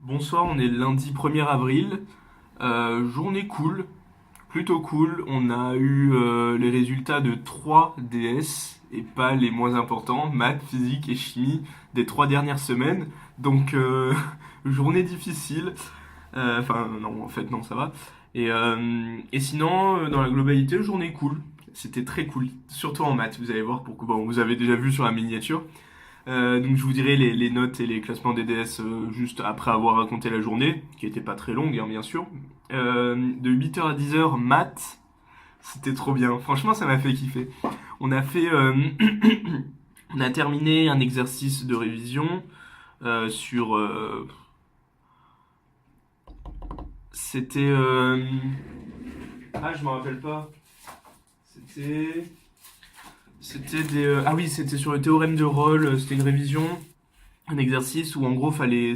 Bonsoir, on est le lundi 1er avril. Journée cool, plutôt cool. On a eu les résultats de 3 DS et pas les moins importants, maths, physique et chimie des 3 dernières semaines. Donc journée difficile. Enfin non, en fait non, ça va. Et sinon, dans la globalité, journée cool. C'était très cool, surtout en maths. Vous allez voir pourquoi. Bon, vous avez déjà vu sur la miniature. Donc je vous dirai les notes et les classements des DS juste après avoir raconté la journée, qui était pas très longue hein, bien sûr. De 8h à 10h, maths, c'était trop bien. Franchement, ça m'a fait kiffer. On a fait, on a terminé un exercice de révision sur, c'était, ah je me rappelle pas. C'était, c'était des, ah oui, c'était sur le théorème de Rolle. C'était une révision. Un exercice où en gros fallait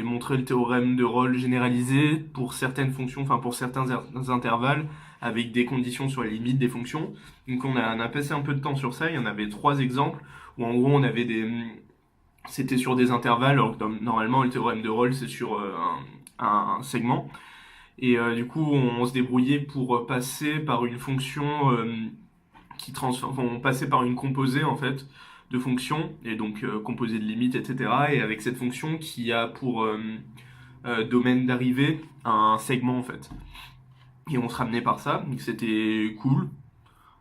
montrer le théorème de Rolle généralisé pour certaines fonctions, enfin pour certains intervalles, avec des conditions sur les limites des fonctions. Donc on a passé un peu de temps sur ça. Il y en avait 3 exemples où en gros on avait c'était sur des intervalles, alors que normalement le théorème de Rolle c'est sur un segment. Et du coup on se débrouillait pour passer par une fonction enfin, on passait par une composée en fait de fonctions et donc composée de limites, etc. Et avec cette fonction qui a pour domaine d'arrivée un segment en fait. Et on se ramenait par ça, donc c'était cool.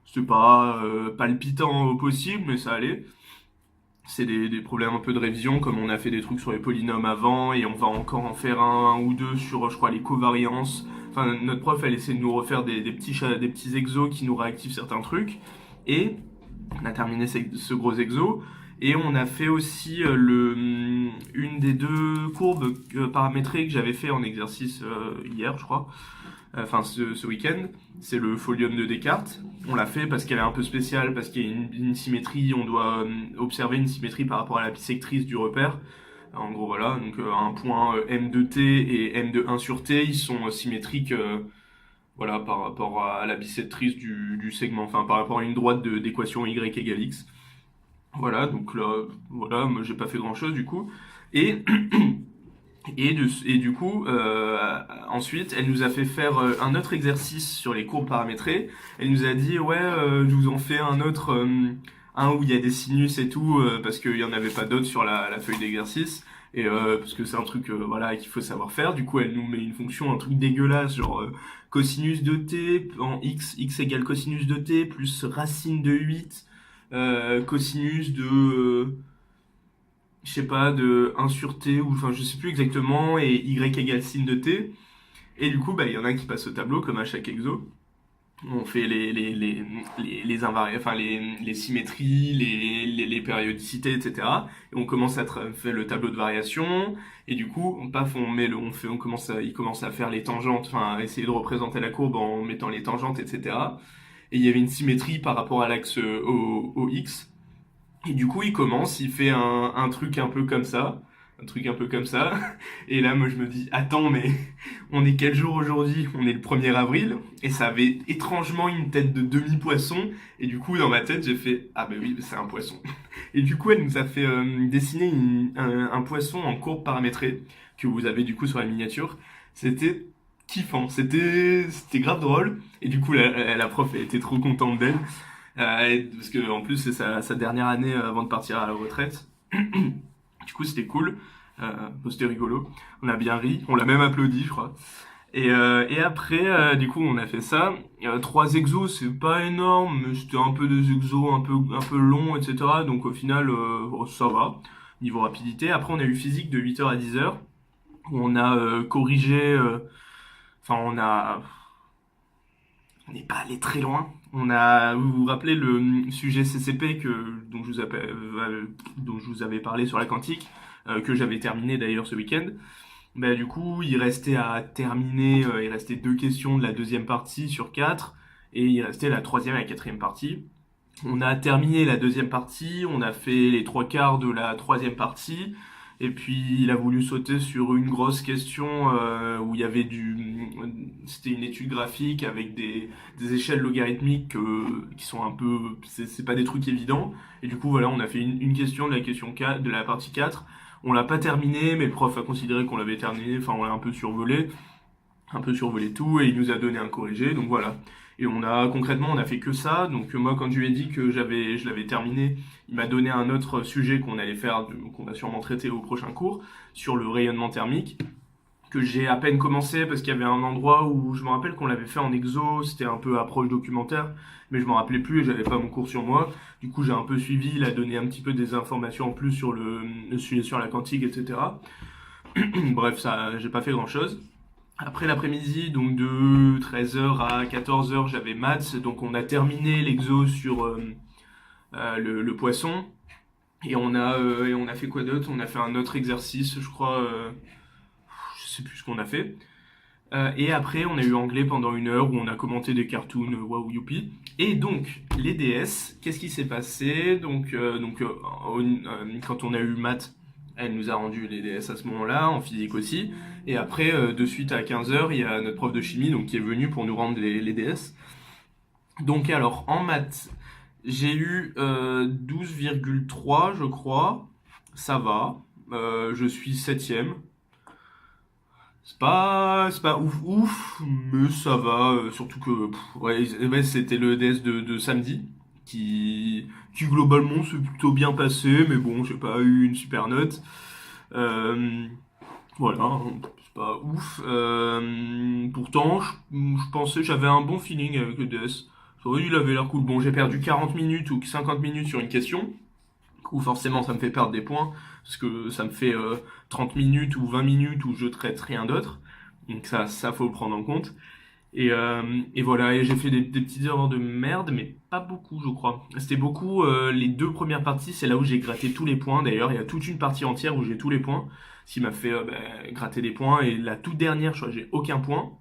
C'était pas palpitant au possible, mais ça allait. C'est des problèmes un peu de révision, comme on a fait des trucs sur les polynômes avant, et on va encore en faire un ou deux sur, je crois, les covariances. Enfin, notre prof, elle essaie de nous refaire des petits exos qui nous réactivent certains trucs. Et on a terminé ce gros exo. Et on a fait aussi une des 2 courbes paramétrées que j'avais fait en exercice hier, je crois. Enfin, ce week-end. C'est le folium de Descartes. On l'a fait parce qu'elle est un peu spéciale, parce qu'il y a une symétrie, on doit observer une symétrie par rapport à la bissectrice du repère. En gros, voilà, donc un point m de t et m de 1 sur t, ils sont symétriques voilà, par rapport à la bissectrice du segment, enfin par rapport à une droite d'équation y égale x. Voilà, donc là, voilà, moi j'ai pas fait grand chose du coup. Et, et du coup, ensuite, elle nous a fait faire un autre exercice sur les courbes paramétrées. Elle nous a dit, ouais, je vous en fais un autre, un où il y a des sinus et tout, parce qu'il y en avait pas d'autres sur la feuille d'exercice. Et parce que c'est un truc voilà qu'il faut savoir faire. Du coup, elle nous met une fonction, un truc dégueulasse, genre cosinus de t en x égale cosinus de t plus racine de 8 cosinus de je sais pas de 1 sur t ou enfin je sais plus exactement et y égale sin de t. Et du coup, bah il y en a qui passent au tableau comme à chaque exo. On fait enfin les symétries, les périodicités, etc. Et on commence à faire le tableau de variation. Et du coup, paf, il commence à faire les tangentes, enfin, à essayer de représenter la courbe en mettant les tangentes, etc. Et il y avait une symétrie par rapport à l'axe au X. Et du coup, il fait un truc un peu comme ça. Un truc un peu comme ça. Et là, moi, je me dis, attends, mais on est quel jour aujourd'hui? On est le 1er avril. Et ça avait étrangement une tête de demi-poisson. Et du coup, dans ma tête, j'ai fait, ah bah oui, c'est un poisson. Et du coup, elle nous a fait dessiner un poisson en courbe paramétrée, que vous avez du coup sur la miniature. C'était kiffant. C'était grave drôle. Et du coup, la prof, elle était trop contente d'elle. Parce que en plus c'est sa dernière année avant de partir à la retraite. Du coup c'était cool, c'était rigolo. On a bien ri, on l'a même applaudi je crois. Et après du coup on a fait ça. 3 exos c'est pas énorme, mais c'était un peu des exos un peu longs etc. Donc au final ça va niveau rapidité. Après on a eu physique de 8h à 10h où on a corrigé, enfin on n'est pas allé très loin. Vous vous rappelez le sujet CCP dont je vous avais parlé sur la quantique, que j'avais terminé d'ailleurs ce week-end. Bah, du coup, il restait à terminer, il restait 2 questions de la deuxième partie sur 4, et il restait la troisième et la quatrième partie. On a terminé la deuxième partie, on a fait les 3 quarts de la troisième partie, et puis il a voulu sauter sur une grosse question où il y avait c'était une étude graphique avec des échelles logarithmiques qui sont un peu, c'est pas des trucs évidents. Et du coup voilà, on a fait une question de la question 4, de la partie 4. On l'a pas terminé, mais le prof a considéré qu'on l'avait terminé, enfin on l'a un peu survolé tout, et il nous a donné un corrigé, donc voilà. Et concrètement, on a fait que ça, donc moi quand je lui ai dit que je l'avais terminé, il m'a donné un autre sujet qu'on allait faire, qu'on va sûrement traiter au prochain cours, sur le rayonnement thermique, que j'ai à peine commencé parce qu'il y avait un endroit où je me rappelle qu'on l'avait fait en exo, c'était un peu approche documentaire, mais je m'en rappelais plus et j'avais pas mon cours sur moi. Du coup, j'ai un peu suivi, il a donné un petit peu des informations en plus sur le sujet sur la quantique, etc. Bref, ça, j'ai pas fait grand chose. Après l'après-midi, donc de 13h à 14h, j'avais maths, donc on a terminé l'exo sur le poisson. Et on a fait quoi d'autre? On a fait un autre exercice, je crois, je sais plus ce qu'on a fait. Et après, on a eu anglais pendant 1 heure où on a commenté des cartoons, waouh youpi. Et donc, les DS, qu'est-ce qui s'est passé? Quand on a eu maths, elle nous a rendu les DS à ce moment-là, en physique aussi. Et après, de suite à 15h, il y a notre prof de chimie donc, qui est venu pour nous rendre les DS. Donc alors, en maths, j'ai eu 12,3 je crois. Ça va. Je suis septième. C'est pas ouf ouf, mais ça va. Surtout que ouais, c'était le DS de samedi qui globalement s'est plutôt bien passé, mais bon, j'ai pas eu une super note. Euh, voilà, hein, c'est pas ouf. Pourtant, je pensais, j'avais un bon feeling avec le DS. Oui, il avait l'air cool. Bon, j'ai perdu 40 minutes ou 50 minutes sur une question. Du coup, forcément, ça me fait perdre des points. Parce que ça me fait 30 minutes ou 20 minutes où je traite rien d'autre. Donc ça faut le prendre en compte. Et voilà, et j'ai fait des petites erreurs de merde, mais pas beaucoup, je crois. C'était beaucoup les 2 premières parties, c'est là où j'ai gratté tous les points. D'ailleurs, il y a toute une partie entière où j'ai tous les points, ce qui m'a fait gratter des points. Et la toute dernière, je crois que j'ai aucun point,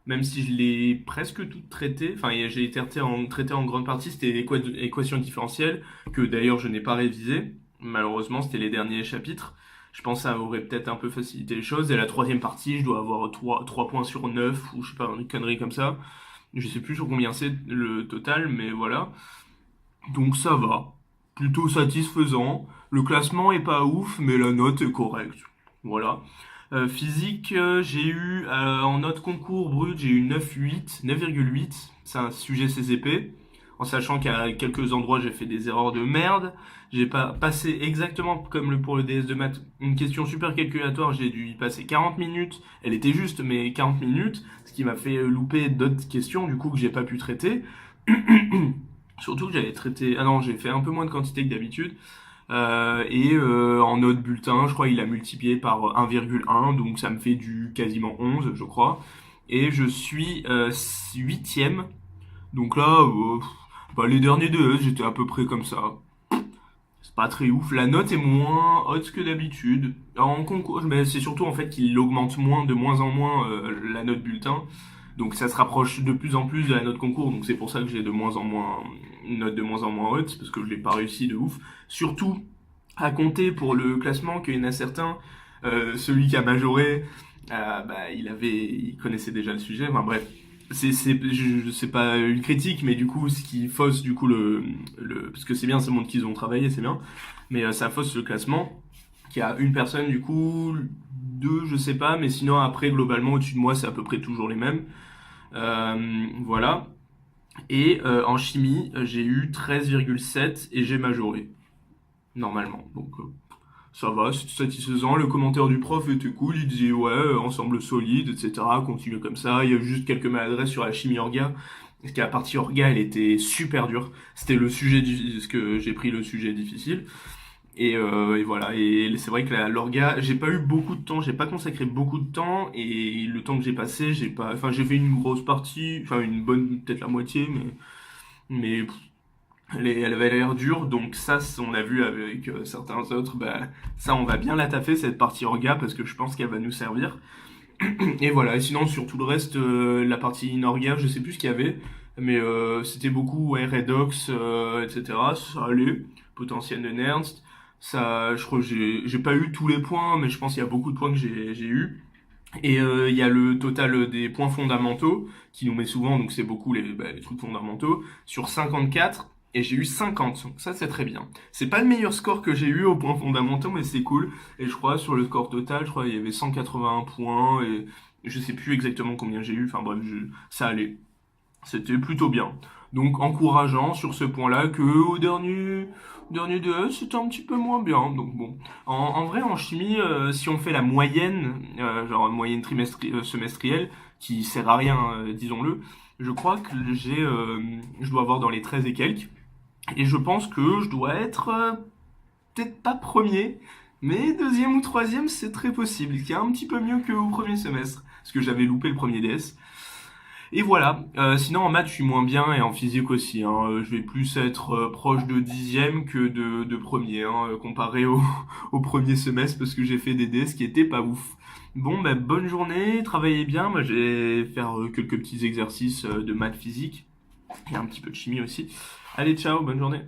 même si je l'ai presque toute traitée. Enfin, j'ai été traité en grande partie, c'était l'équation différentielle, que d'ailleurs je n'ai pas révisé. Malheureusement, c'était les derniers chapitres. Je pense que ça aurait peut-être un peu facilité les choses. Et la troisième partie, je dois avoir 3 points sur 9 ou je sais pas, une connerie comme ça. Je sais plus sur combien c'est le total, mais voilà. Donc ça va. Plutôt satisfaisant. Le classement est pas ouf, mais la note est correcte. Voilà. Physique, j'ai eu en note concours brut, j'ai eu 9,8. C'est un sujet CZP. En sachant qu'à quelques endroits, j'ai fait des erreurs de merde. J'ai pas passé exactement comme pour le DS de maths une question super calculatoire. J'ai dû y passer 40 minutes. Elle était juste, mais 40 minutes. Ce qui m'a fait louper d'autres questions, du coup, que j'ai pas pu traiter. Surtout que j'avais traité. Ah non, j'ai fait un peu moins de quantité que d'habitude. En note bulletin, je crois il a multiplié par 1,1, donc ça me fait du quasiment 11, je crois. Et je suis 8e. Donc là, les derniers deux, j'étais à peu près comme ça. C'est pas très ouf. La note est moins haute que d'habitude. En concours, mais c'est surtout en fait qu'il augmente de moins en moins la note bulletin. Donc ça se rapproche de plus en plus de la note concours. Donc c'est pour ça que j'ai de moins en moins une note de moins en moins haute parce que je l'ai pas réussi de ouf. Surtout à compter pour le classement qu'il y en a certains. Celui qui a majoré, il connaissait déjà le sujet. Enfin bref, c'est pas une critique, mais du coup, ce qui fausse du coup parce que c'est bien, ça montre qu'ils ont travaillé, c'est bien, mais ça fausse le classement. Qui a une personne du coup, deux, je sais pas, mais sinon après globalement au-dessus de moi, c'est à peu près toujours les mêmes. Voilà. Et en chimie, j'ai eu 13,7 et j'ai majoré normalement. Donc ça va, c'est satisfaisant. Le commentaire du prof était cool. Il disait ouais, ensemble solide, etc. Continuez comme ça. Il y a juste quelques maladresses sur la chimie orga. Parce que la partie orga, elle était super dure. C'était ce que j'ai pris le sujet difficile. Et voilà. Et c'est vrai que l'orga, j'ai pas eu beaucoup de temps. J'ai pas consacré beaucoup de temps. Et le temps que j'ai passé, j'ai fait une grosse partie. Enfin, une bonne, peut-être la moitié, mais elle avait l'air dure, donc ça, on a vu avec certains autres, ça, on va bien la taffer, cette partie orga, parce que je pense qu'elle va nous servir. Et voilà, et sinon, sur tout le reste, la partie inorga, je sais plus ce qu'il y avait, mais c'était beaucoup, ouais, redox, etc. Ça allait, potentiel de Nernst. Ça, je crois que j'ai pas eu tous les points, mais je pense qu'il y a beaucoup de points que j'ai eu. Et il y a le total des points fondamentaux, qui nous met souvent, donc c'est beaucoup les trucs fondamentaux. Sur 54, et j'ai eu 50, donc ça c'est très bien. C'est pas le meilleur score que j'ai eu aux points fondamentaux, mais c'est cool. Et je crois sur le score total, je crois il y avait 181 points, et je sais plus exactement combien j'ai eu, enfin bref, ça allait. C'était plutôt bien. Donc encourageant sur ce point-là que au dernier DS, c'était un petit peu moins bien. Donc bon, en vrai en chimie, si on fait la moyenne, genre moyenne semestrielle, qui sert à rien, disons-le, je crois que je dois avoir dans les 13 et quelques. Et je pense que je dois être peut-être pas premier, mais deuxième ou troisième, c'est très possible. Qui est un petit peu mieux qu'au premier semestre, parce que j'avais loupé le premier DS. Et voilà. Sinon en maths je suis moins bien et en physique aussi, hein. Je vais plus être proche de dixième que de premier, hein, comparé au premier semestre parce que j'ai fait des DS qui étaient pas ouf. Bon, bah, bonne journée, travaillez bien. Moi je vais faire quelques petits exercices de maths physique et un petit peu de chimie aussi. Allez, ciao, bonne journée.